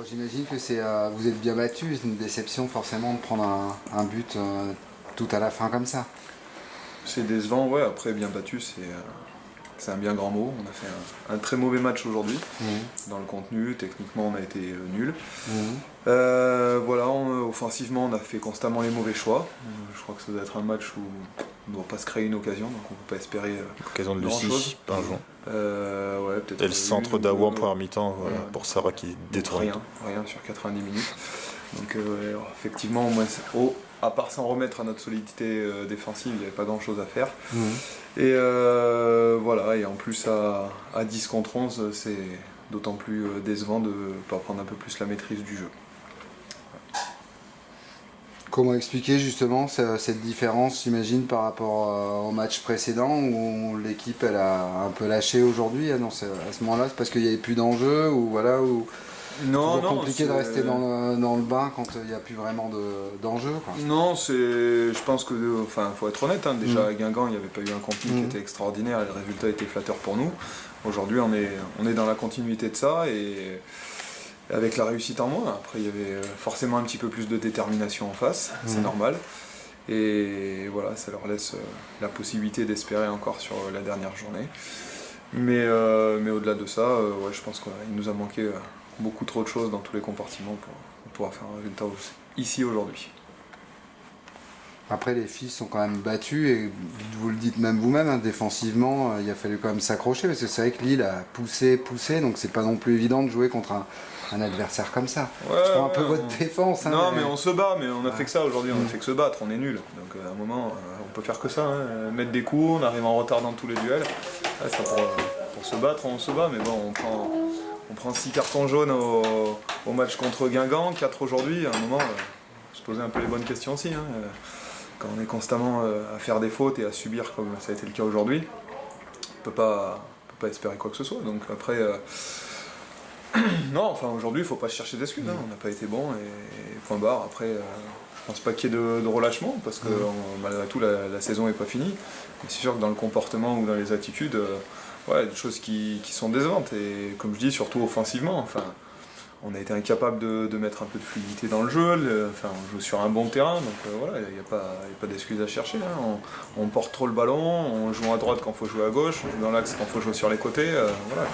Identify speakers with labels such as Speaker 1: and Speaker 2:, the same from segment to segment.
Speaker 1: j'imagine que vous êtes bien battu, c'est une déception forcément de prendre un but tout à la fin comme ça.
Speaker 2: C'est décevant, ouais, après bien battu, c'est un bien grand mot. On a fait un très mauvais match aujourd'hui. Dans le contenu, techniquement on a été nul. Voilà, offensivement on a fait constamment les mauvais choix. Je crois que ça doit être un match où on ne doit pas se créer une occasion, donc on ne peut pas espérer
Speaker 3: Occasion de
Speaker 2: grand
Speaker 3: Lucie,
Speaker 2: chose.
Speaker 3: Pinjon.
Speaker 2: Ouais, peut-être
Speaker 3: Et le centre d'Aou en première mi-temps, voilà, pour Sarah qui détourne.
Speaker 2: Rien sur 90 minutes. Donc effectivement, au moins, à part s'en remettre à notre solidité défensive, il n'y avait pas grand chose à faire. Et voilà, et en plus à 10 contre 11, c'est d'autant plus décevant de ne pas prendre un peu plus la maîtrise du jeu.
Speaker 1: Comment expliquer justement cette différence, j'imagine, par rapport au match précédent où l'équipe elle a un peu lâché aujourd'hui à ce moment-là? C'est parce qu'il n'y avait plus d'enjeu ou voilà ou
Speaker 2: Non,
Speaker 1: toujours compliqué de rester dans le bain quand il n'y a plus vraiment d'enjeu, quoi.
Speaker 2: Non, je pense que, faut être honnête, hein, déjà à Guingamp il n'y avait pas eu un contenu qui était extraordinaire et le résultat était flatteur pour nous. Aujourd'hui on est dans la continuité de ça et avec la réussite en moins. Après il y avait forcément un petit peu plus de détermination en face, c'est normal. Et voilà, ça leur laisse la possibilité d'espérer encore sur la dernière journée. Mais au-delà de ça, ouais, je pense qu'il nous a manqué beaucoup trop de choses dans tous les compartiments pour pouvoir faire un résultat ici aujourd'hui.
Speaker 1: Après, les filles sont quand même battues et vous le dites même vous-même, hein, défensivement, il a fallu quand même s'accrocher parce que c'est vrai que Lille a poussé, donc c'est pas non plus évident de jouer contre un adversaire comme ça. Je prends un peu votre défense. Hein,
Speaker 2: non, mais on se bat, mais on a fait que ça aujourd'hui, on a fait que se battre, on est nul. Donc à un moment, on peut faire que ça, hein, mettre des coups, on arrive en retard dans tous les duels. Ouais, ça pour se battre, on se bat, mais bon, on prend 6 cartons jaunes au match contre Guingamp, 4 aujourd'hui, à un moment, se poser un peu les bonnes questions aussi. Hein. Quand on est constamment à faire des fautes et à subir comme ça a été le cas aujourd'hui, on peut pas espérer quoi que ce soit. Donc après, non, enfin aujourd'hui il faut pas se chercher d'excuses, hein. On n'a pas été bon et point barre. Après, je pense pas qu'il y ait de relâchement parce que malgré tout la saison n'est pas finie. Mais c'est sûr que dans le comportement ou dans les attitudes, ouais, des choses qui sont décevantes et comme je dis, surtout offensivement. Enfin, on a été incapable de mettre un peu de fluidité dans le jeu, on joue sur un bon terrain, donc voilà, il n'y a pas d'excuses à chercher. Hein. On porte trop le ballon, on joue à droite quand il faut jouer à gauche, on joue dans l'axe quand il faut jouer sur les côtés. Voilà,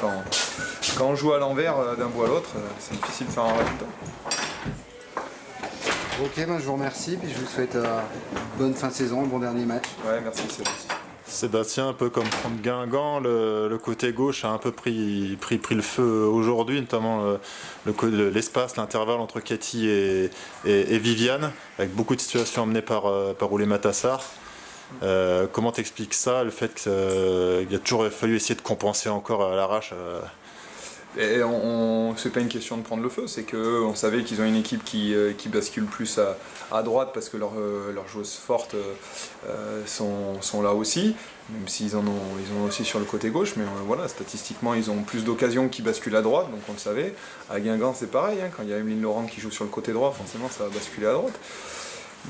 Speaker 2: quand on joue à l'envers d'un bout à l'autre, c'est difficile de faire un résultat.
Speaker 1: Ok, ben je vous remercie, puis je vous souhaite bonne fin de saison, bon dernier match.
Speaker 2: Ouais, merci, c'est gentil.
Speaker 3: Sébastien, un peu comme contre Guingamp, le côté gauche a un peu pris le feu aujourd'hui, notamment l'espace, l'intervalle entre Cathy et Viviane, avec beaucoup de situations amenées par Oulé Matassar. Comment t'expliques ça, le fait qu'il a toujours fallu essayer de compenser encore à l'arrache
Speaker 2: Et c'est pas une question de prendre le feu, c'est qu'on savait qu'ils ont une équipe qui bascule plus à droite parce que leurs joueuses fortes sont là aussi, même s'ils en ont aussi sur le côté gauche, mais voilà, statistiquement ils ont plus d'occasions qui basculent à droite, donc on le savait. À Guingamp c'est pareil, hein, quand il y a Emeline Laurent qui joue sur le côté droit, forcément ça va basculer à droite.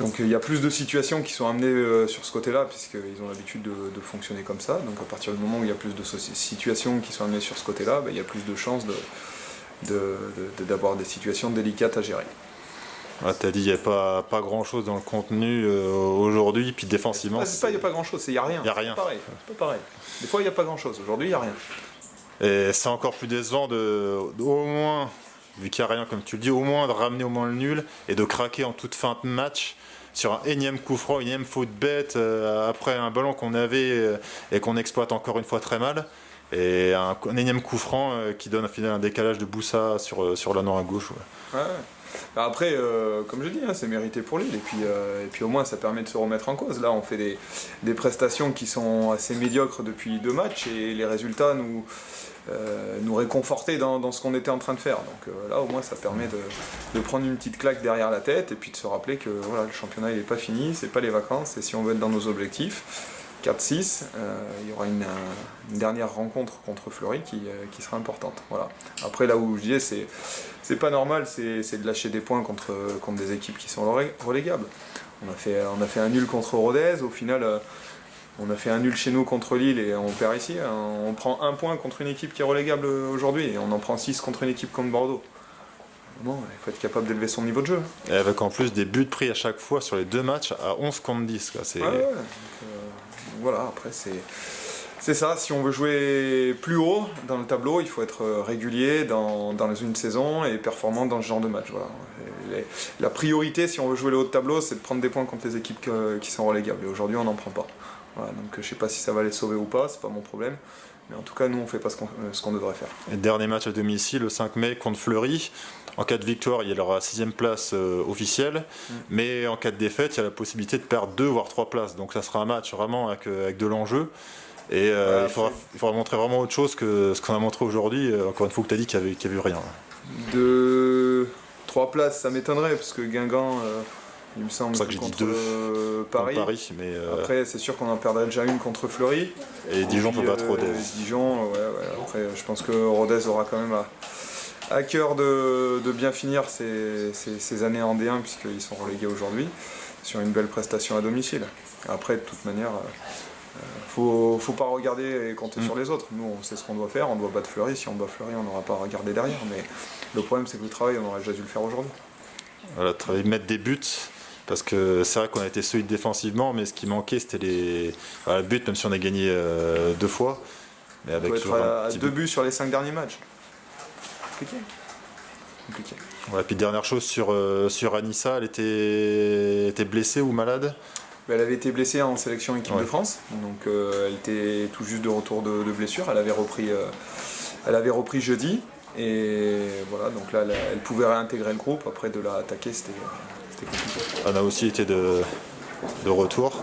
Speaker 2: Donc il y a plus de situations qui sont amenées sur ce côté-là, puisqu'ils ont l'habitude de fonctionner comme ça. Donc à partir du moment où il y a plus de situations qui sont amenées sur ce côté-là, il y a plus de chances d'avoir des situations délicates à gérer.
Speaker 3: Ouais, t'as dit qu'il n'y a pas grand-chose dans le contenu aujourd'hui, puis défensivement...
Speaker 2: C'est pas il n'y a pas grand-chose, c'est il n'y a rien.
Speaker 3: Il n'y a rien.
Speaker 2: C'est pas pareil. Des fois il n'y a pas grand-chose, aujourd'hui il n'y a rien.
Speaker 3: Et c'est encore plus décevant au moins, vu qu'il n'y a rien comme tu le dis, au moins de ramener au moins le nul et de craquer en toute fin de match sur un énième coup franc, une énième faute bête, après un ballon qu'on avait et qu'on exploite encore une fois très mal. Et un énième coup franc qui donne au final un décalage de Boussa sur l'anneau à gauche. Ouais.
Speaker 2: Ouais. Après, comme je dis, hein, c'est mérité pour Lille. Et puis au moins ça permet de se remettre en cause. Là on fait des prestations qui sont assez médiocres depuis 2 matchs et les résultats nous réconforter dans ce qu'on était en train de faire. Donc là au moins ça permet de prendre une petite claque derrière la tête et puis de se rappeler que voilà, le championnat il n'est pas fini, c'est pas les vacances et si on veut être dans nos objectifs 4-6, il y aura une dernière rencontre contre Fleury qui sera importante. Voilà. Après là où je disais c'est pas normal, c'est de lâcher des points contre des équipes qui sont relégables. On a fait un nul contre Rodez, au final on a fait un nul chez nous contre Lille et on perd ici. On prend 1 point contre une équipe qui est relégable aujourd'hui et on en prend 6 contre une équipe comme Bordeaux. Bon, il faut être capable d'élever son niveau de jeu.
Speaker 3: Et avec en plus des buts pris à chaque fois sur les 2 matchs à 11 contre 10. Quoi.
Speaker 2: Ouais, donc, voilà, après c'est ça, si on veut jouer plus haut dans le tableau, il faut être régulier dans une saison et performant dans ce genre de match. Voilà. La priorité, si on veut jouer le haut de tableau, c'est de prendre des points contre les équipes qui sont relégables. Et aujourd'hui, on n'en prend pas. Voilà, donc je ne sais pas si ça va les sauver ou pas, c'est pas mon problème. Mais en tout cas, nous, on ne fait pas ce qu'on devrait faire.
Speaker 3: Et dernier match à domicile, le 5 mai, contre Fleury. En cas de victoire, il y aura 6ème place officielle. Mais en cas de défaite, il y a la possibilité de perdre 2 voire 3 places. Donc ça sera un match vraiment avec de l'enjeu. Et il faudra montrer vraiment autre chose que ce qu'on a montré aujourd'hui. Encore une fois, que tu as dit qu'il n'y avait eu rien.
Speaker 2: 3 places, ça m'étonnerait, parce que Guingamp, il me semble,
Speaker 3: que
Speaker 2: contre
Speaker 3: Paris. Mais
Speaker 2: après, c'est sûr qu'on en perdrait déjà une contre Fleury.
Speaker 3: Et Dijon peut battre Rodez.
Speaker 2: Dijon, ouais. Après, je pense que Rodez aura quand même à cœur de bien finir ces années en D1, puisqu'ils sont relégués aujourd'hui, sur une belle prestation à domicile. Après, de toute manière, faut pas regarder et compter sur les autres. Nous, on sait ce qu'on doit faire, on doit battre Fleury. Si on bat Fleury, on n'aura pas à regarder derrière. Mais le problème, c'est que le travail, on aurait déjà dû le faire aujourd'hui.
Speaker 3: Voilà, mettre des buts. Parce que c'est vrai qu'on a été solide défensivement, mais ce qui manquait, c'était les buts, même si on a gagné 2 fois. Mais avec
Speaker 2: on peut être à 2 buts sur les 5 derniers matchs. Compliqué.
Speaker 3: Ouais, puis dernière chose sur Anissa, elle était blessée ou malade?
Speaker 2: Elle avait été blessée en sélection équipe de France, donc elle était tout juste de retour de blessure. Elle avait repris jeudi, et voilà, donc là elle pouvait réintégrer le groupe. Après, de la attaquer, c'était compliqué.
Speaker 3: On a aussi été de retour,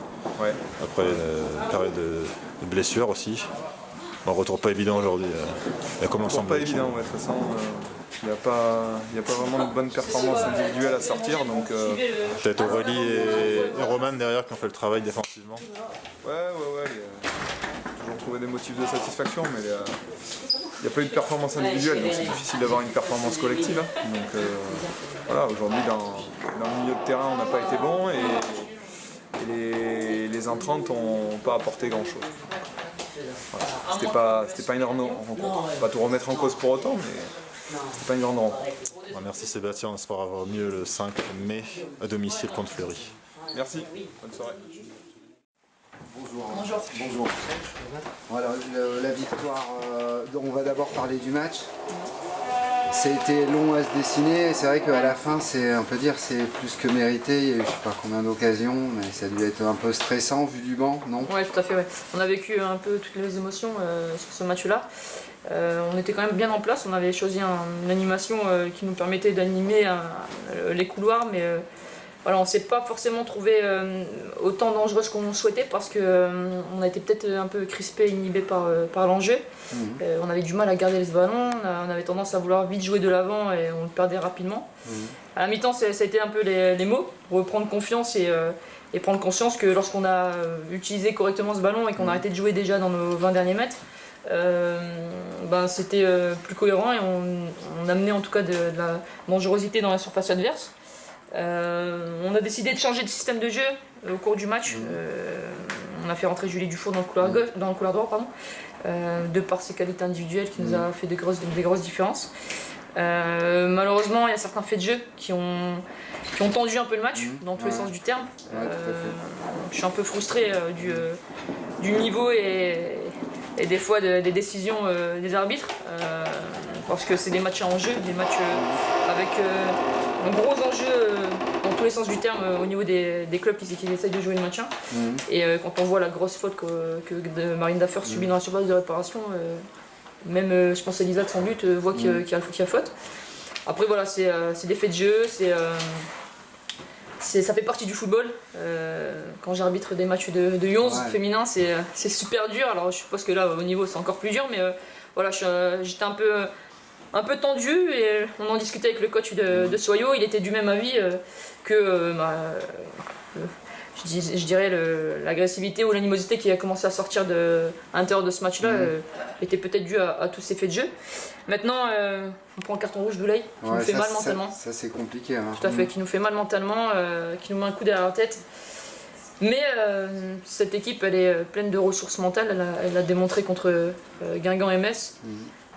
Speaker 3: après une période de blessure aussi. Un retour pas évident aujourd'hui. Comment semble
Speaker 2: pas évident, de toute façon. Il n'y a pas vraiment de bonne performance individuelle à sortir. Donc,
Speaker 3: peut-être Aurélie et Roman derrière qui ont fait le travail défensivement.
Speaker 2: Ouais. Toujours trouvé des motifs de satisfaction, mais il n'y a pas eu de performance individuelle, donc c'est difficile d'avoir une performance collective. Donc voilà, aujourd'hui dans le milieu de terrain, on n'a pas été bon et les entrantes n'ont pas apporté grand-chose. Voilà. C'était pas une grande rencontre. Pas tout remettre en cause pour autant, mais c'était pas une grande rencontre.
Speaker 3: Merci Sébastien, on espère avoir mieux le 5 mai à domicile contre Fleury.
Speaker 2: Merci, bonne soirée.
Speaker 1: Bonjour. Voilà, la victoire, on va d'abord parler du match. Ça a été long à se dessiner, c'est vrai qu'à la fin, on peut dire c'est plus que mérité. Il y a eu je sais pas combien d'occasions, mais ça a dû être un peu stressant vu du banc, non?
Speaker 4: Ouais, tout à fait. Ouais. On a vécu un peu toutes les émotions sur ce match-là. On était quand même bien en place, on avait choisi une animation qui nous permettait d'animer les couloirs, mais voilà, on ne s'est pas forcément trouvé autant dangereuse qu'on souhaitait parce qu'on a été peut-être un peu crispé, inhibé par l'enjeu. On avait du mal à garder ce ballon, on avait tendance à vouloir vite jouer de l'avant et on le perdait rapidement. À la mi-temps, ça a été un peu les mots, reprendre confiance et prendre conscience que lorsqu'on a utilisé correctement ce ballon et qu'on a arrêté de jouer déjà dans nos 20 derniers mètres, c'était plus cohérent et on amenait en tout cas de la dangerosité dans la surface adverse. On a décidé de changer de système de jeu au cours du match. On a fait rentrer Julie Dufour dans le couloir droit, de par ses qualités individuelles qui nous a fait des grosses différences. Malheureusement, il y a certains faits de jeu qui ont tendu un peu le match dans tous les sens du terme. Je suis un peu frustré du niveau et des fois des décisions des arbitres, parce que c'est des matchs à enjeu, des matchs avec un gros enjeu dans tous les sens du terme au niveau des clubs qui essayent de jouer le maintien. Et quand on voit la grosse faute que Marine Daffer subit dans la surface de réparation, même je pense Elisa de son but voit qu'il y a faute. Après voilà, c'est des faits de jeu, ça fait partie du football. Quand j'arbitre des matchs de U11 féminins, c'est super dur. Alors je suppose que là au niveau c'est encore plus dur, mais voilà, j'étais un peu tendu et on en discutait avec le coach de Soyo. Il était du même avis que je dirais l'agressivité ou l'animosité qui a commencé à sortir à l'intérieur de ce match-là était peut-être due à tous ces faits de jeu. Maintenant, on prend un carton rouge d'Oulay qui nous fait mal mentalement.
Speaker 1: Ça c'est compliqué. Hein.
Speaker 4: Tout à fait, qui nous fait mal mentalement, qui nous met un coup derrière la tête. Mais cette équipe, elle est pleine de ressources mentales. Elle a démontré contre Guingamp et Metz.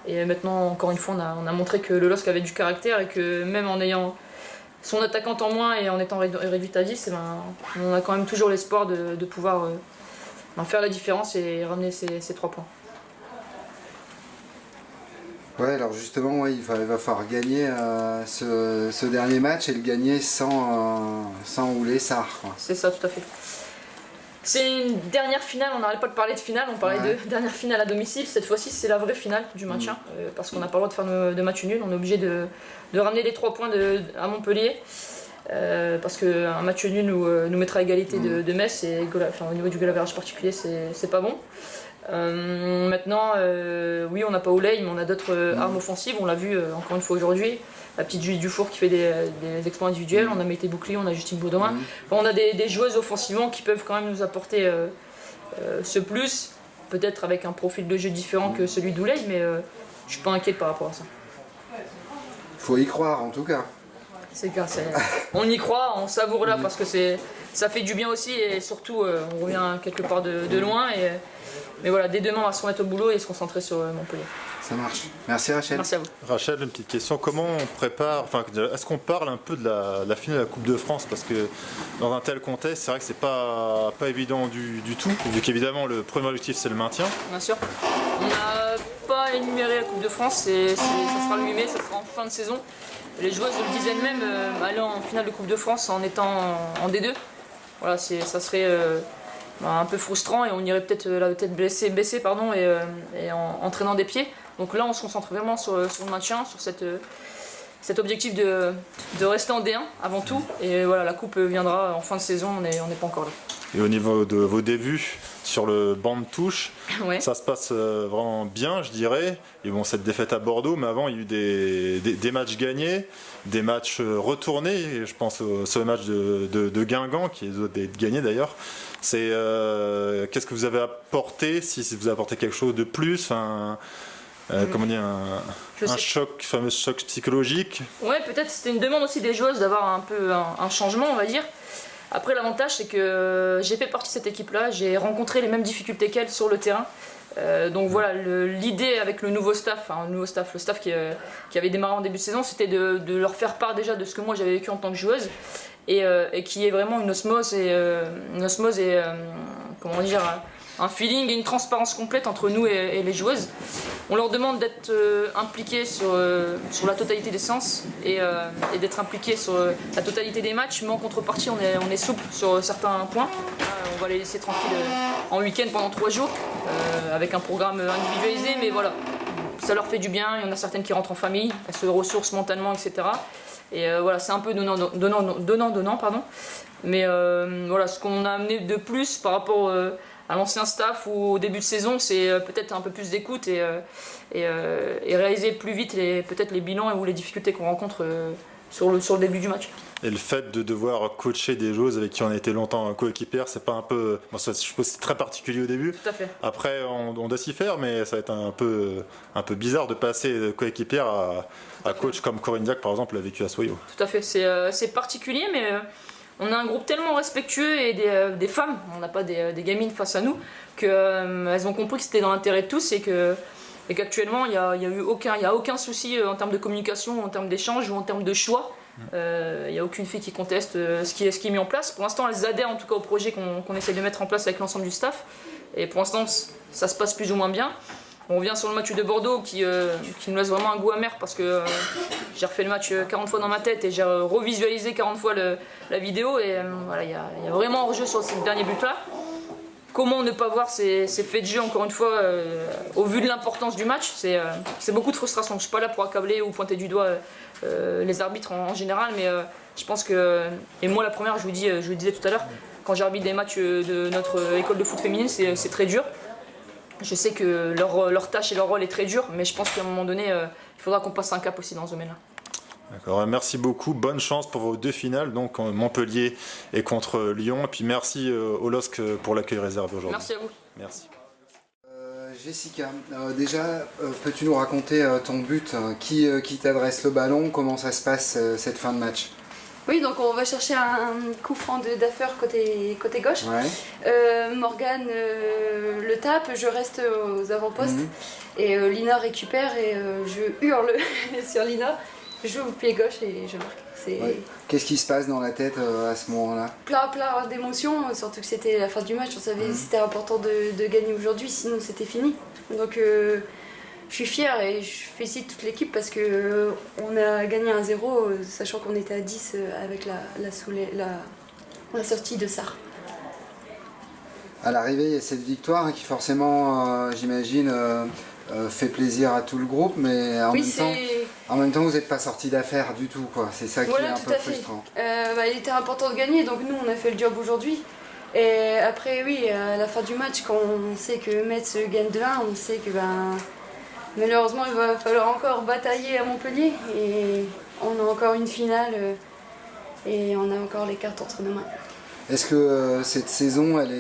Speaker 4: Et maintenant, encore une fois, on a montré que le LOSC avait du caractère et que même en ayant son attaquante en moins et en étant réduite à 10, on a quand même toujours l'espoir de pouvoir faire la différence et ramener ces 3 points.
Speaker 1: Ouais, alors justement, ouais, il va falloir gagner ce dernier match et le gagner sans Oulé Sarr.
Speaker 4: C'est ça, tout à fait. C'est une dernière finale, on n'arrête pas de parler de finale, on parlait de dernière finale à domicile, cette fois-ci c'est la vraie finale du maintien, parce qu'on n'a pas le droit de faire de match nul, on est obligé de ramener les 3 points à Montpellier, parce qu'un match nul nous mettra à égalité de Metz, et au niveau du goal average particulier c'est pas bon. Maintenant, oui, on n'a pas Ouley, mais on a d'autres armes offensives, on l'a vu encore une fois aujourd'hui. La petite Julie Dufour qui fait des exploits individuels, on a Mété Bouclier, on a Justine Baudouin. Enfin, on a des joueuses offensivement qui peuvent quand même nous apporter ce plus, peut-être avec un profil de jeu différent que celui d'Ouley, mais je suis pas inquiète par rapport à ça.
Speaker 1: Faut y croire en tout cas.
Speaker 4: C'est clair, on y croit, on savoure là parce que ça fait du bien aussi et surtout on revient quelque part de loin. Mais voilà, dès demain on va se remettre au boulot et se concentrer sur Montpellier.
Speaker 1: Ça marche. Merci Rachel.
Speaker 4: Merci à vous.
Speaker 3: Rachel, une petite question. Comment on prépare, est-ce qu'on parle un peu de la finale de la Coupe de France? Parce que dans un tel contexte, c'est vrai que c'est pas évident du tout, vu qu'évidemment le premier objectif c'est le maintien.
Speaker 4: Bien sûr. On n'a pas énuméré la Coupe de France, ça sera le 8 mai, ça sera en fin de saison. Les joueuses le disaient même, aller en finale de Coupe de France en étant en D2. Voilà, ça serait un peu frustrant et on irait peut-être la tête baissée et en traînant des pieds. Donc là on se concentre vraiment sur le maintien, sur cet objectif de rester en D1 avant tout. Et voilà, la coupe viendra en fin de saison, on n'est pas encore là.
Speaker 3: Et au niveau de vos débuts sur le banc de touche,
Speaker 4: Ouais.
Speaker 3: ça se passe vraiment bien, je dirais. Et bon, cette défaite à Bordeaux, mais avant il y a eu des matchs gagnés, des matchs retournés. Et je pense au match de Guingamp, qui est gagné d'ailleurs. Qu'est-ce que vous avez apporté, si vous avez apporté quelque chose de plus, comment dire, fameux choc psychologique.
Speaker 4: Ouais, peut-être c'était une demande aussi des joueuses d'avoir un peu un changement, on va dire. Après, l'avantage, c'est que j'ai fait partie de cette équipe-là, j'ai rencontré les mêmes difficultés qu'elles sur le terrain. Donc voilà, l'idée avec le nouveau staff, le staff qui avait démarré en début de saison, c'était de leur faire part déjà de ce que moi j'avais vécu en tant que joueuse et qu'il y ait vraiment une osmose et comment dire, un feeling et une transparence complète entre nous et les joueuses. On leur demande d'être impliqués sur la totalité des séances et d'être impliqués sur la totalité des matchs, mais en contrepartie on est souple sur certains points. On va les laisser tranquilles en week-end pendant 3 jours avec un programme individualisé, mais voilà, ça leur fait du bien. Il y en a certaines qui rentrent en famille, elles se ressourcent mentalement, etc. Et voilà, c'est un peu donnant, pardon. Mais voilà, ce qu'on a amené de plus par rapport à l'ancien staff ou au début de saison, c'est peut-être un peu plus d'écoute et réaliser plus vite peut-être les bilans ou les difficultés qu'on rencontre sur le début du match.
Speaker 3: Et le fait de devoir coacher des joueuses avec qui on a été longtemps coéquipières, c'est pas un peu... Bon, ça, je suppose que c'est très particulier au début.
Speaker 4: Tout à fait.
Speaker 3: Après, on doit s'y faire, mais ça va être un peu bizarre de passer de coéquipière à coach comme Corinne Diac, par exemple, l'a vécu à Soyo.
Speaker 4: Tout à fait. C'est particulier, mais on a un groupe tellement respectueux et des femmes, on n'a pas des gamines face à nous, qu'elles ont compris que c'était dans l'intérêt de tous et qu'actuellement, il n'y a aucun souci en termes de communication, en termes d'échange ou en termes de choix. Il n'y a aucune fille qui conteste ce qui est mis en place. Pour l'instant, elles adhèrent en tout cas au projet qu'on essaie de mettre en place avec l'ensemble du staff. Et pour l'instant, ça se passe plus ou moins bien. On revient sur le match de Bordeaux qui nous laisse vraiment un goût amer parce que j'ai refait le match 40 fois dans ma tête et j'ai revisualisé 40 fois la vidéo. Et voilà, il y a vraiment hors-jeu sur ce dernier but-là. Comment ne pas voir ces faits de jeu, encore une fois, au vu de l'importance du match, c'est beaucoup de frustration. Je ne suis pas là pour accabler ou pointer du doigt les arbitres en général, mais je pense que, et moi la première, je vous disais tout à l'heure, quand j'arbitre des matchs de notre école de foot féminine, c'est très dur. Je sais que leur tâche et leur rôle est très dur, mais je pense qu'à un moment donné, il faudra qu'on passe un cap aussi dans ce domaine-là.
Speaker 3: D'accord, merci beaucoup, bonne chance pour vos 2 finales, donc Montpellier et contre Lyon, et puis merci au LOSC pour l'accueil réservé aujourd'hui.
Speaker 4: Merci à vous.
Speaker 3: Merci.
Speaker 1: Jessica, déjà, peux-tu nous raconter ton but, qui t'adresse le ballon, comment ça se passe cette fin de match?
Speaker 5: Oui, donc on va chercher un coup franc de Daffer côté gauche.
Speaker 1: Ouais.
Speaker 5: Morgane le tape, je reste aux avant-postes. Et Lina récupère et je hurle sur Lina. Je joue au pied gauche et je marque.
Speaker 1: Ouais. Qu'est-ce qui se passe dans la tête à ce moment-là?
Speaker 5: Plein d'émotions, surtout que c'était la fin du match. On savait que c'était important de gagner aujourd'hui, sinon c'était fini. Donc je suis fière et je félicite toute l'équipe parce qu'on a gagné 1-0, sachant qu'on était à 10 avec la sortie de Sarr.
Speaker 1: À l'arrivée, il y a cette victoire qui forcément, j'imagine, fait plaisir à tout le groupe, mais en même temps, vous n'êtes pas sorti d'affaire du tout, quoi. C'est ça qui est un peu frustrant.
Speaker 5: Il était important de gagner, donc nous, on a fait le job aujourd'hui. Et après, oui, à la fin du match, quand on sait que Metz gagne 2-1, on sait que malheureusement, il va falloir encore batailler à Montpellier. Et on a encore une finale et on a encore les cartes entre nos mains.
Speaker 1: Est-ce que cette saison, elle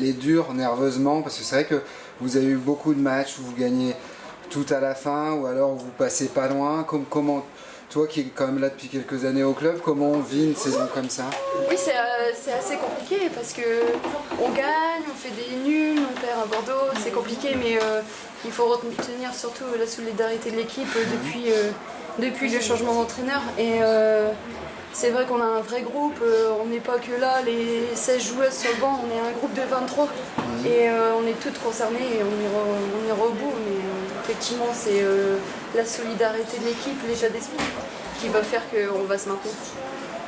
Speaker 1: est dure nerveusement? Parce que c'est vrai que vous avez eu beaucoup de matchs où vous gagnez tout à la fin, ou alors vous passez pas loin. Comment, toi qui es quand même là depuis quelques années au club, comment on vit une saison comme ça?
Speaker 5: Oui, c'est assez compliqué parce que on gagne, on fait des nuls, on perd à Bordeaux, c'est compliqué, mais il faut retenir surtout la solidarité de l'équipe depuis le changement d'entraîneur. Et c'est vrai qu'on a un vrai groupe, on n'est pas que là, les 16 joueuses sur le banc, on est un groupe de 23 et on est toutes concernées et on ira au bout. Mais effectivement, c'est la solidarité de l'équipe, l'état d'esprit qui va faire qu'on va se maintenir.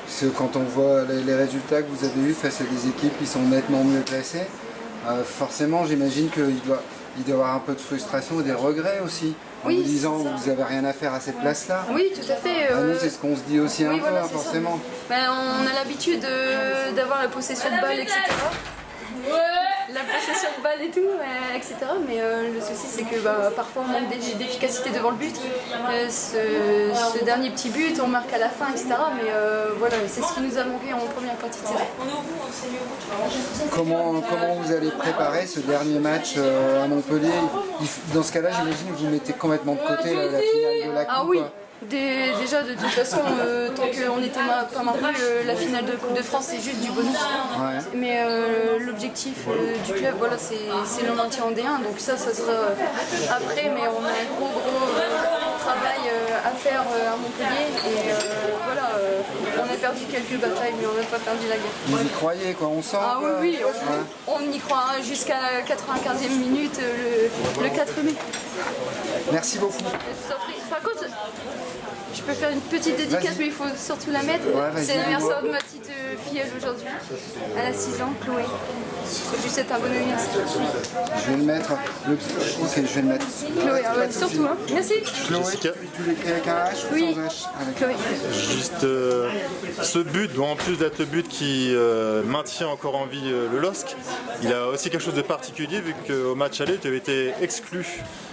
Speaker 1: Parce que quand on voit les résultats que vous avez eus face à des équipes qui sont nettement mieux classées, forcément j'imagine qu'il doit y avoir un peu de frustration et des regrets aussi, en vous disant que vous n'avez rien à faire à cette place-là.
Speaker 5: Oui, tout à fait.
Speaker 1: Nous, c'est ce qu'on se dit aussi un peu, forcément.
Speaker 5: On a l'habitude d'avoir la possession de balle, etc. La possession de balle et tout, etc. Mais le souci, c'est que parfois on manque d'efficacité devant le but. Ce dernier petit but, on marque à la fin, etc. Mais voilà, c'est ce qui nous a manqué en première partie de saison.
Speaker 1: Comment vous allez préparer ce dernier match à Montpellier? Dans ce cas-là, j'imagine que vous mettez complètement de côté la finale de la Coupe.
Speaker 5: Ah oui. Déjà, de toute façon, tant qu'on n'était pas maintenu, la finale de Coupe de France, c'est juste du bonus.
Speaker 1: Ouais.
Speaker 5: Mais l'objectif du club, voilà, c'est le maintien en D1. Donc ça sera après, mais on a un gros travail à faire à Montpellier. Et voilà, on a perdu quelques batailles, mais on n'a pas perdu la guerre.
Speaker 1: Vous y croyez, quoi, on sent?
Speaker 5: Ah oui, on y croit jusqu'à la 95e minute, le 4 mai.
Speaker 1: Merci beaucoup.
Speaker 5: Par contre, je peux faire une petite dédicace, mais il faut surtout la mettre. C'est l'anniversaire de ma petite filleule aujourd'hui. Elle a 6 ans, Chloé. Je lui souhaite un bon anniversaire.
Speaker 1: Je vais le mettre. Ok, je vais le mettre.
Speaker 5: Chloé, surtout. Hein. Merci.
Speaker 1: Chloé, tu l'écris avec un H ou
Speaker 5: Oui.
Speaker 1: sans H?
Speaker 5: Chloé.
Speaker 3: Juste ce but, en plus d'être le but qui maintient encore en vie le LOSC, il a aussi quelque chose de particulier vu qu'au match aller tu avais été exclu.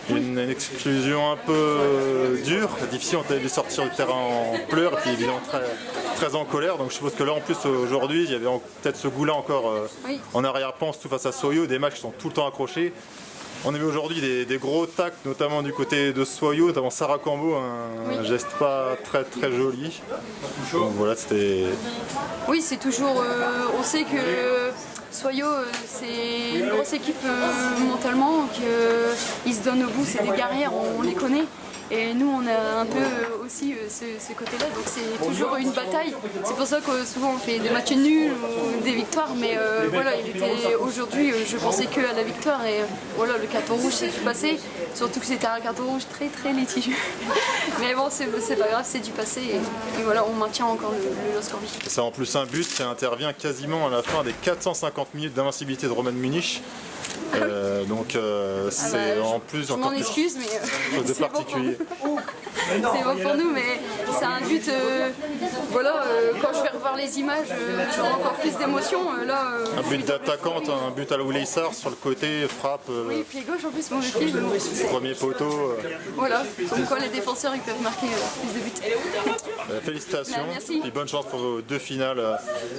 Speaker 3: Une exclusion un peu dure, difficile, on t'avait dû sortir du terrain en pleurs et puis évidemment très en colère. Donc je suppose que là en plus aujourd'hui il y avait peut-être ce goût-là encore en arrière-plan, surtout face à Soyo, des matchs qui sont tout le temps accrochés. On a vu aujourd'hui des gros tacles, notamment du côté de Soyo, notamment Sarah Cambo, un geste pas très joli. Donc voilà, c'était...
Speaker 5: Oui, c'est toujours... on sait que Soyo, c'est une grosse équipe mentalement, qu'ils se donnent au bout, c'est des guerrières, on les connaît. Et nous, on a un peu aussi ce côté-là, donc c'est toujours une bataille. C'est pour ça que souvent on fait des matchs nuls ou des victoires, mais voilà, aujourd'hui, je pensais que à la victoire et voilà, le carton rouge c'est du passé. Surtout que c'était un carton rouge très litigieux. Mais bon, c'est pas grave, c'est du passé et voilà, on maintient encore le LOSC en vie.
Speaker 3: C'est en plus un but qui intervient quasiment à la fin des 450 minutes d'invincibilité de Roman Munich. C'est en plus encore
Speaker 5: plus excuse, mais
Speaker 3: chose de particulier.
Speaker 5: C'est bon pour nous, mais c'est un but. Voilà, quand je vais revoir les images, j'aurai encore plus d'émotion.
Speaker 3: Un but d'attaquante, un but à la Oulissar sur le côté, frappe.
Speaker 5: Oui, pied gauche en plus, mon pied.
Speaker 3: Premier poteau.
Speaker 5: Voilà, comme quoi les défenseurs ils peuvent marquer plus de buts.
Speaker 3: Félicitations,
Speaker 5: merci.
Speaker 3: et bonne chance pour vos deux finales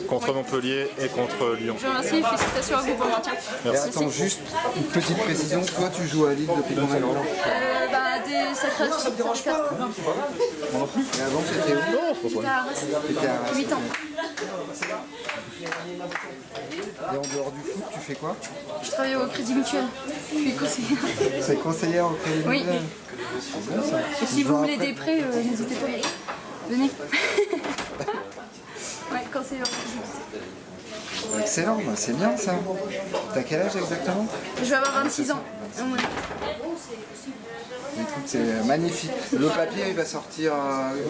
Speaker 3: contre Montpellier et contre Lyon.
Speaker 5: Je vous remercie, félicitations à vous pour le maintien.
Speaker 1: Et attends, juste une petite précision, toi tu joues à Lille depuis combien de temps?
Speaker 5: c'était sacré. Ça me dérange pas.
Speaker 1: Et avant, c'était où?
Speaker 5: J'étais à Arras.
Speaker 1: T'étais à Arras.
Speaker 5: 8 ans.
Speaker 1: Et en dehors du foot, tu fais quoi?
Speaker 5: Je travaille au Crédit Mutuel. Je suis conseillère.
Speaker 1: C'est conseillère au Crédit
Speaker 5: Oui.
Speaker 1: Mutuel. C'est bon ça.
Speaker 5: Et si vous voulez des prêts, n'hésitez pas. Venez. Ouais, conseillère au Crédit Mutuel.
Speaker 1: Excellent, bah, c'est bien ça. T'as quel âge exactement?
Speaker 5: Je vais avoir 26 ans. Ouais.
Speaker 1: Écoute, c'est magnifique. Le papier il va sortir,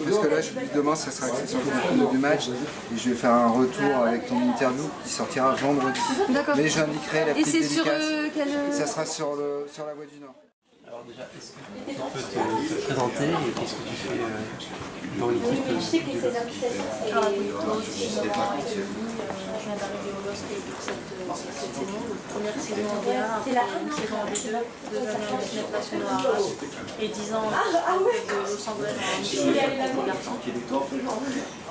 Speaker 1: parce que là demain ça sera axé sur le contenu du match et je vais faire un retour avec ton interview qui sortira vendredi.
Speaker 5: D'accord.
Speaker 1: Mais j'indiquerai la
Speaker 5: Et
Speaker 1: petite
Speaker 5: c'est sur
Speaker 1: dédicace.
Speaker 5: quel...
Speaker 1: Ça sera sur la Voie du Nord.
Speaker 6: Alors déjà, est-ce que tu peux te présenter et qu'est-ce que tu fais dans l'équipe
Speaker 7: Je viens d'arriver au LOSC pour cette saison. Première saison en D1, après une saison en D2, 2 années en Ligue nationale à Arras et 10 ans de Los Angeles en Michigan pour les garçons.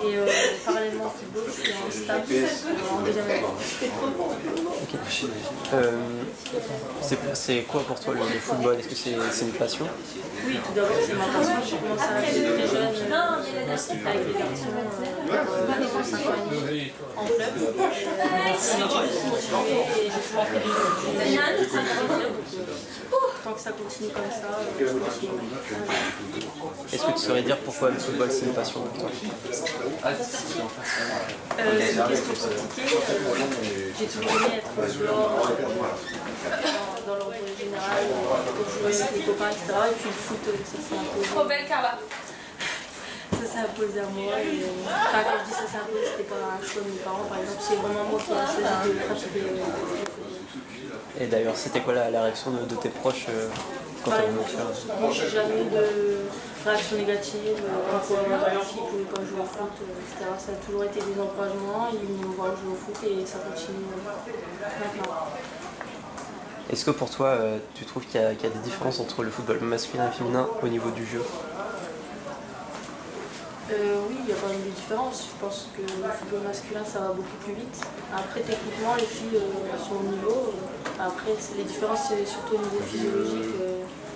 Speaker 7: Et parallèlement au football, je suis en stage en deuxième année.
Speaker 6: C'est quoi pour toi le football? Est-ce que c'est une passion?
Speaker 7: Oui, tout d'abord, c'est ma passion. J'ai commencé à être très jeune avec les garçons à 5 ans et demi en club. J'ai continué et j'ai pu rentrer tant que ça continue comme ça, je continue.
Speaker 6: Est-ce que tu saurais dire pourquoi le football c'est une passion pour toi?
Speaker 7: C'est une question compliquée. J'ai toujours aimé être dehors, dans l'ordre général, pour jouer avec les copains, etc. Et puis le foot, ça s'est imposé. Ça s'est imposé à moi. Et, enfin, quand je dis ça s'est imposé, c'était pas un choix de mes parents, par exemple. C'est vraiment moi qui ai choisi de pratiquer le foot.
Speaker 6: Et d'ailleurs, c'était quoi la réaction de tes proches quand tu as voulu faire?
Speaker 7: J'ai jamais eu de réaction négative quand je jouais dans l'équipe ou quand je jouais au foot, etc. Ça a toujours été des encouragements. Ils me voient jouer au foot et ça continue maintenant.
Speaker 6: Est-ce que pour toi, tu trouves qu'il y a des différences entre le football masculin et féminin au niveau du jeu?
Speaker 7: Oui, il y a quand même des différences. Je pense que le football masculin, ça va beaucoup plus vite. Après, techniquement, les filles sont au niveau. Après, les différences, c'est surtout au niveau physiologique,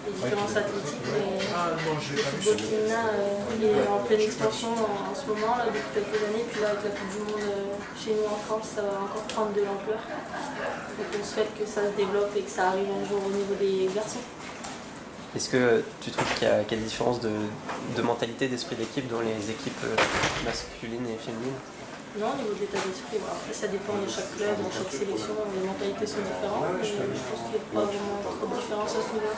Speaker 7: les différences athlétiques. Mais le football féminin est en pleine expansion en ce moment, là, depuis quelques années. Puis là, avec la Coupe du Monde chez nous en France, ça va encore prendre de l'ampleur. Donc on souhaite que ça se développe et que ça arrive un jour au niveau des garçons.
Speaker 6: Est-ce que tu trouves qu'il y a des différences de mentalité, d'esprit d'équipe dans les équipes masculines et féminines?
Speaker 7: Non, au niveau de l'état d'esprit, après ça dépend de chaque club, de chaque sélection, les mentalités sont différentes, mais je pense qu'il n'y a pas vraiment trop de différence à ce niveau-là.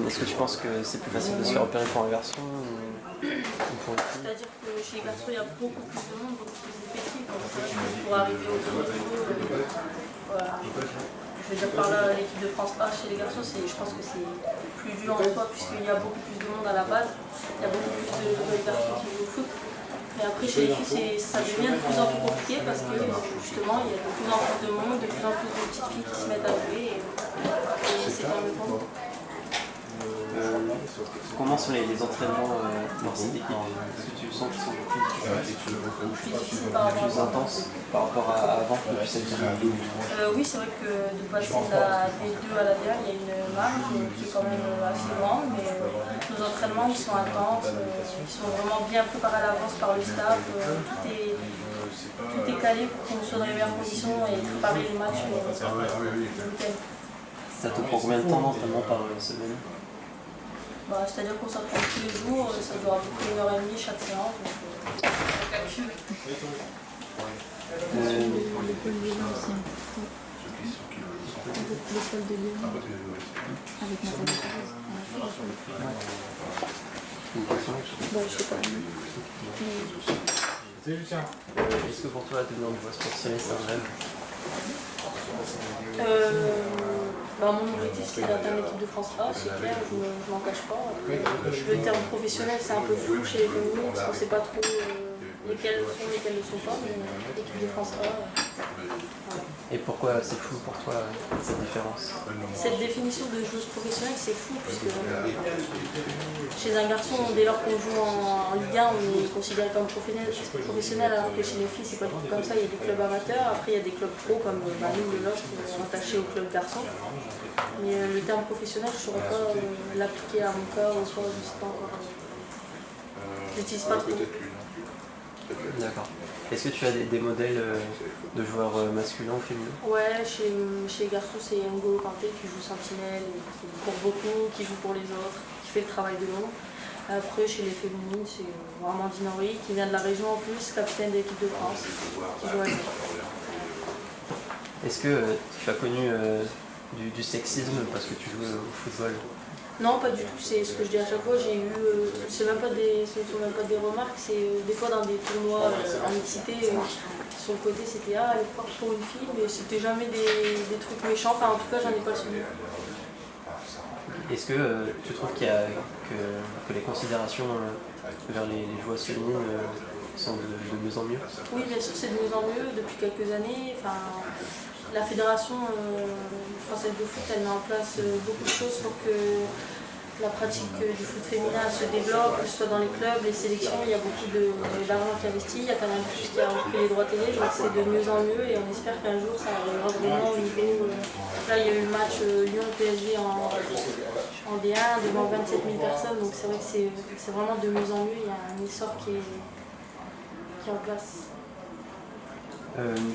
Speaker 6: Est-ce que tu penses que c'est plus facile de se faire opérer pour un garçon ou pour une fille?
Speaker 7: C'est-à-dire que chez les garçons, il y a beaucoup plus de monde, beaucoup plus d'effectifs. Pour arriver au niveau, voilà. Je veux dire par là, l'équipe de France A chez les garçons, je pense que c'est plus dur en soi, puisqu'il y a beaucoup plus de monde à la base, il y a beaucoup plus de garçons qui jouent au foot. Mais après, chez les filles, ça devient de plus en plus compliqué parce que justement, il y a de plus en plus de monde, de plus en plus de petites filles qui se mettent à jouer et c'est pas le bon.
Speaker 6: Comment sont les entraînements dans cette équipe? Est-ce que tu sens qu'ils sont plus intenses par rapport à avant depuis cette année?
Speaker 7: Oui, c'est vrai que de passer de la D2 à la D1, il y a une marge qui est quand même assez grande, mais nos entraînements ils sont intenses, ils sont vraiment bien préparés à l'avance par le staff, tout est calé pour qu'on soit dans les meilleures conditions et préparer les matchs le week-end.
Speaker 6: Ça te prend combien de temps d'entraînement par semaine?
Speaker 7: C'est-à-dire qu'on s'entraîne tous les jours, ça dure à peu près 1h30 chaque séance. Donc, on calcule.
Speaker 5: L'école de Lyon avec Nathalie Thérèse. Je sais pas.
Speaker 6: Est-ce que pour toi, devenir du voie sportive, c'est un rêve?
Speaker 7: Mon objectif c'est d'atteindre l'équipe de France A, c'est clair, je m'en cache pas. Le terme professionnel c'est un peu flou chez les féminines parce qu'on ne sait pas trop lesquelles sont, lesquelles ne sont pas, mais l'équipe de France A, voilà.
Speaker 6: Et pourquoi c'est flou pour toi cette différence?
Speaker 7: Cette définition de joueuse professionnelle, c'est fou, puisque chez un garçon, dès lors qu'on joue en Ligue 1, on est considéré comme professionnel, alors que chez les filles, c'est pas du tout comme ça. Il y a des clubs amateurs, après il y a des clubs pro comme nous, le LOSC, rattachés au club garçon. Mais le terme professionnel, je ne saurais pas l'appliquer à mon cas ou soit, je sais pas encore. Je l'utilise pas trop.
Speaker 6: D'accord. Est-ce que tu as des modèles de joueurs masculins ou féminins?
Speaker 7: Ouais, chez les garçons, c'est N'Golo Kanté qui joue sentinelle, qui court beaucoup, qui joue pour les autres, qui fait le travail de l'ombre. Après, chez les féminines, c'est vraiment Dinori, qui vient de la région en plus, capitaine de l'équipe de France, qui joue à Lyon.
Speaker 6: Est-ce que tu as connu du sexisme parce que tu jouais au football?
Speaker 7: Non, pas du tout, c'est ce que je dis à chaque fois. J'ai eu, ce ne sont même pas des remarques, c'est des fois dans des tournois en mixité, sur le côté c'était elle est forte pour une fille, mais c'était jamais des trucs méchants, enfin en tout cas j'en ai pas le souvenir.
Speaker 6: Est-ce que tu trouves que les considérations vers les joueuses féminines sont de mieux en mieux?
Speaker 7: Oui, bien sûr, c'est de mieux en mieux depuis quelques années. Enfin, la fédération française de foot, elle met en place beaucoup de choses pour que la pratique du foot féminin se développe, que ce soit dans les clubs, les sélections. Il y a beaucoup d'argent qui est investi, il y a quand même plus qui a repris les droits télé, donc c'est de mieux en mieux et on espère qu'un jour ça arrivera vraiment au niveau. Là, il y a eu le match Lyon-PSG en D1 devant 27 000 personnes, donc c'est vrai que c'est vraiment de mieux en mieux. Il y a un essor qui est en place.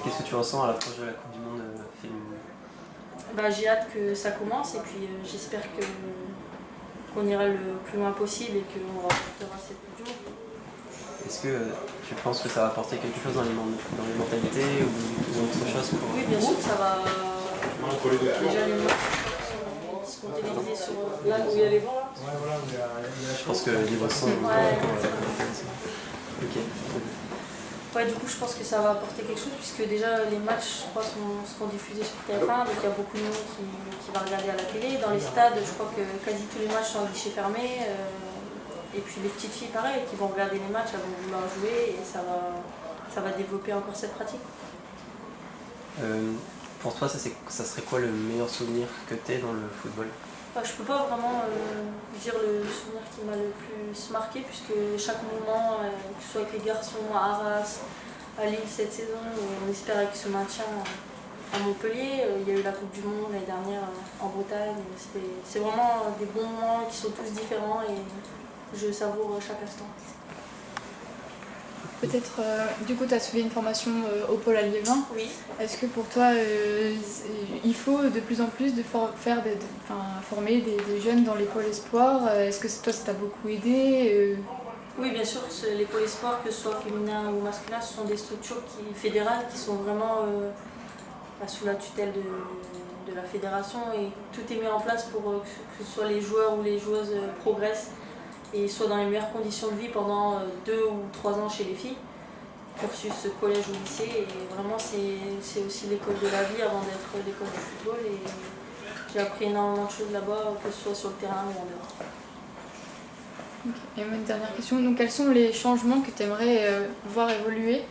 Speaker 6: Qu'est-ce que tu ressens à l'approche de la Coupe du Monde féminine?
Speaker 7: J'ai hâte que ça commence et puis j'espère qu'on ira le plus loin possible et qu'on remportera cette Coupe du Monde.
Speaker 6: Est-ce que tu penses que ça va apporter quelque chose dans les mentalités ou autre chose pour...
Speaker 7: Oui, bien sûr, ça va. Déjà, les matchs seront télévisés sur là où il y a les vents. Là.
Speaker 6: Je pense que les voix sont... Ok.
Speaker 7: Ouais, du coup, je pense que ça va apporter quelque chose puisque déjà les matchs, je crois, seront diffusés sur TF1, donc il y a beaucoup de monde qui va regarder à la télé. Dans les stades, je crois que quasi tous les matchs sont en guichet fermé. Et puis les petites filles, pareil, qui vont regarder les matchs, elles vont vouloir jouer et ça va développer encore cette pratique.
Speaker 6: Pour toi, ça serait quoi le meilleur souvenir que tu aies dans le football?
Speaker 7: Je peux pas vraiment dire le souvenir qui m'a le plus marqué puisque chaque moment, que ce soit avec les garçons à Arras, à Lille cette saison, on espère avec ce maintien à Montpellier. Il y a eu la Coupe du Monde l'année dernière en Bretagne. C'est vraiment des bons moments qui sont tous différents et je savoure chaque instant.
Speaker 5: Peut-être, du coup, tu as suivi une formation au pôle à Liévin.
Speaker 7: Oui.
Speaker 5: Est-ce que pour toi, il faut de plus en plus former des jeunes dans les pôles espoirs? Est-ce que toi, ça t'a beaucoup aidé?
Speaker 7: Oui, bien sûr, les pôles espoirs, que ce soit féminin ou masculin, ce sont des structures fédérales qui sont vraiment sous la tutelle de la fédération et tout est mis en place pour que ce soit les joueurs ou les joueuses progressent et soient dans les meilleures conditions de vie pendant 2 ou 3 ans chez les filles, cursus collège ou lycée, et vraiment c'est aussi l'école de la vie avant d'être l'école du football et j'ai appris énormément de choses là-bas, que ce soit sur le terrain ou en dehors.
Speaker 5: Okay. Et une dernière question, donc quels sont les changements que tu aimerais voir évoluer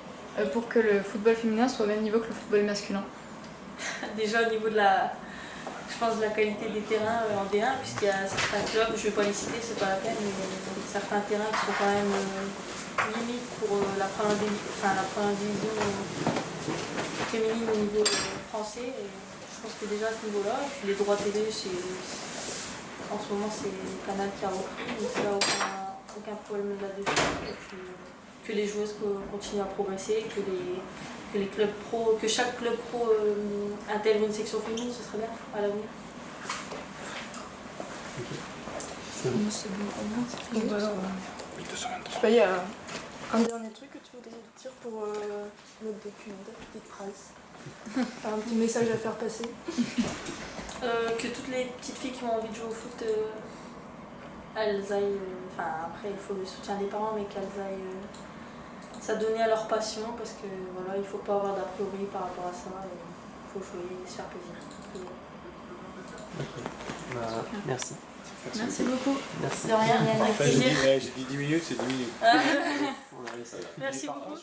Speaker 5: pour que le football féminin soit au même niveau que le football masculin?
Speaker 7: Déjà au niveau de la qualité des terrains en D1, puisqu'il y a certains clubs, je ne vais pas les citer, c'est pas la peine, mais certains terrains qui sont quand même limites pour la première division féminine au niveau français. Et je pense que déjà à ce niveau-là, et puis les droits télé, en ce moment c'est Canal qui a repris, donc il n'y a aucun problème là-dessus. Et puis que les joueuses continuent à progresser, que les clubs pro, que chaque club pro intègre une section féminine, ce serait bien à l'avenir.
Speaker 5: C'est bon pour moi, c'est très bien.
Speaker 8: Il y a un dernier truc que tu voudrais dire pour notre documentaire, petite phrase. Un petit message à faire passer.
Speaker 7: Que toutes les petites filles qui ont envie de jouer au foot, elles aillent, après il faut le soutien des parents, mais qu'elles aillent s'adonner à leur passion parce que voilà, il ne faut pas avoir d'a priori par rapport à ça, il faut jouer et se faire plaisir.
Speaker 6: Merci.
Speaker 5: Merci beaucoup.
Speaker 6: Merci.
Speaker 7: De rien, avec plaisir.
Speaker 2: J'ai dit 10 minutes, c'est 10 minutes.
Speaker 7: Merci beaucoup.